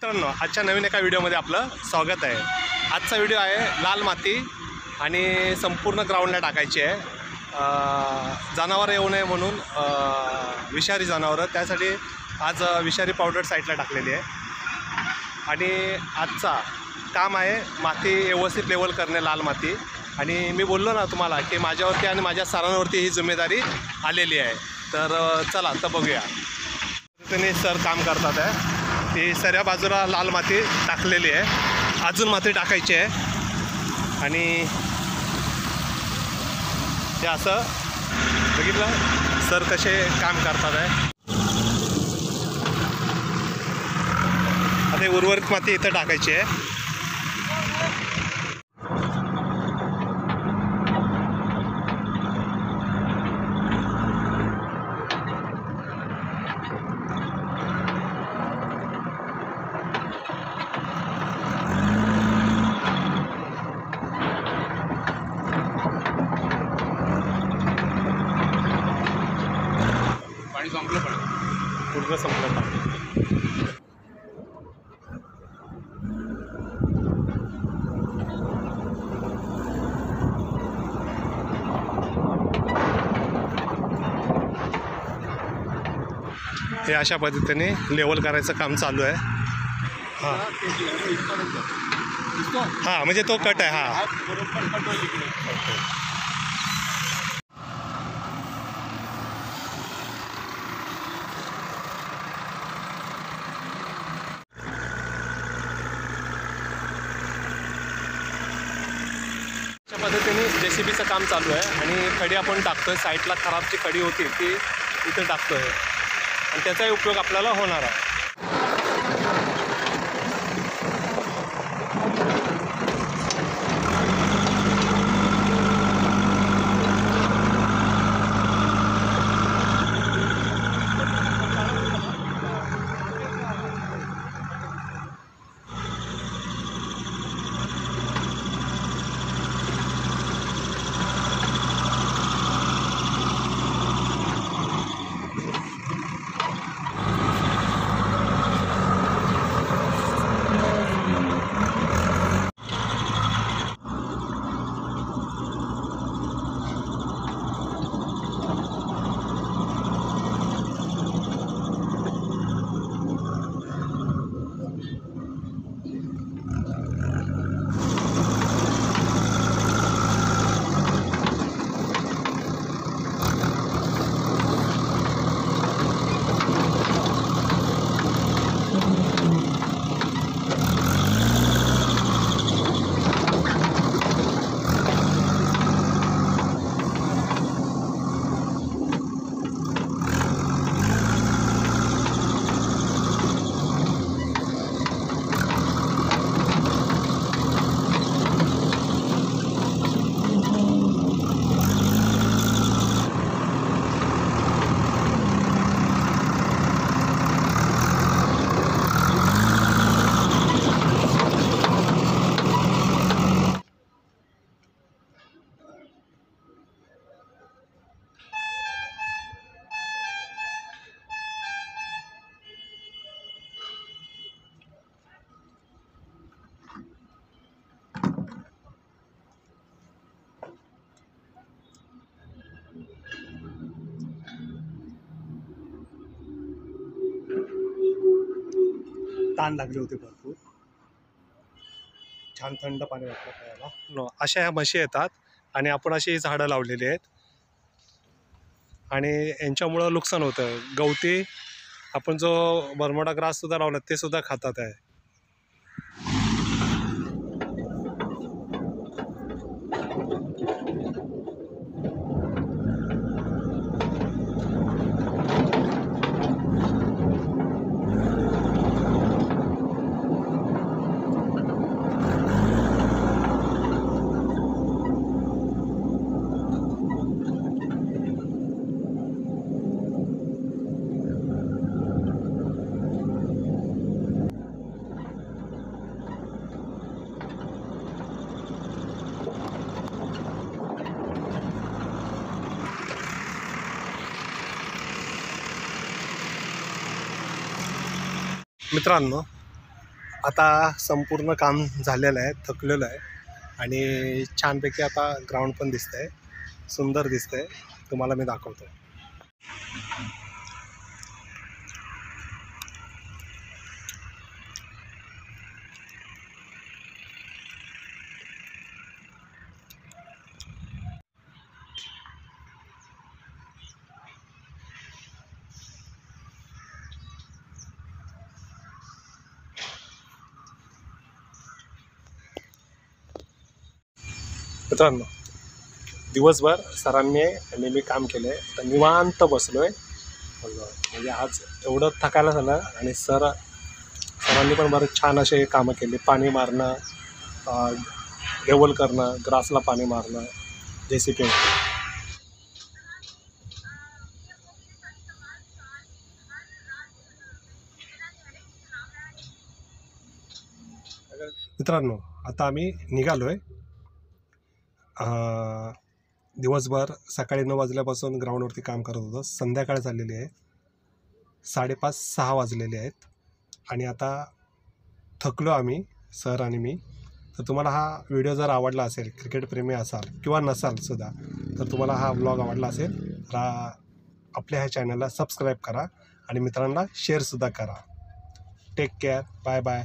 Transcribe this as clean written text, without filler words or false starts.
मित्रांनो, आजच्या नवीन एका व्हिडिओमध्ये आपलं स्वागत आहे। आजचा व्हिडिओ आहे लाल माती आणि संपूर्ण ग्राउंडला टाकायची आहे। जनावर येऊ नये म्हणून विषारी जनावरं, त्यासाठी आज विषारी पावडर साईडला टाकलेली आहे। आणि आजचा काम आहे माती व्यवस्थित लेवल करणे, लाल माती। आणि मी बोललो ना तुम्हाला की माझ्यावरती आणि माझ्या सरांवरती ही जिम्मेदारी आलेली आहे। तर चला तर बघूया त्यांनी सर काम करतात आहे। ती सऱ्या बाजूला लाल माती टाकलेली आहे, अजून माती टाकायची आहे। आणि हे असं बघितलं सर कसे काम करतात आहे। आता उर्वरित माती इथं टाकायची आहे। पाणी संपलं पूर्ण संपलं पाणी। हे अशा पद्धतीने लेवल करायचं काम चालू आहे। हां हां, म्हणजे तो कट आहे। हां बरोबर कट होईल इकडे। अशा पद्धतीने JCBचं काम चालू आहे आणि खडी आपण टाकतोय। साईडला खराब जी खडी होती ती इथे टाकतोय आणि त्याचाही उपयोग आपल्याला होणार आहे। ताण लागले होते भरपूर, छान थंड पाणी वाटलं प्यायला। अशा ह्या म्हशी येतात आणि आपण अशी झाडं लावलेली आहेत आणि यांच्यामुळं नुकसान होतं। गवती आपण जो बरमोडा ग्रास सुद्धा लावला ते सुद्धा खातात आहे। मित्रांनो, आता संपूर्ण काम झालेलं आहे, थकलेलं आहे आणि छानपैकी आता ग्राउंड पण दिसतंय, सुंदर दिसतंय. तुम्हाला मी दाखवतो. मित्रांनो, दिवसभर सरांनी आणि मी काम केलं आहे, तर निवांत बसलो आहे. म्हणजे आज एवढं थकायला झालं आणि सरांनी पण बरेच छान असे कामं केले. पाणी मारणं, लेवल करणं, ग्रासला पाणी मारणं, JCP. मित्रांनो, आता आम्ही निघालो आहे. दिवसभर सकाळी 9 वाजल्यापासून ग्राउंडवरती काम करत होतो. संध्याकाळ झालेली आहे, 5:30-6 वाजलेले आहेत आणि आता थकलो आम्ही, सर आणि मी. तर तुम्हाला हा व्हिडिओ जर आवडला असेल, क्रिकेटप्रेमी असाल किंवा नसाल सुद्धा, तर तुम्हाला हा व्लॉग आवडला असेल तर आपल्या ह्या चॅनलला सबस्क्राईब करा आणि मित्रांना शेअरसुद्धा करा. Take care. Bye bye.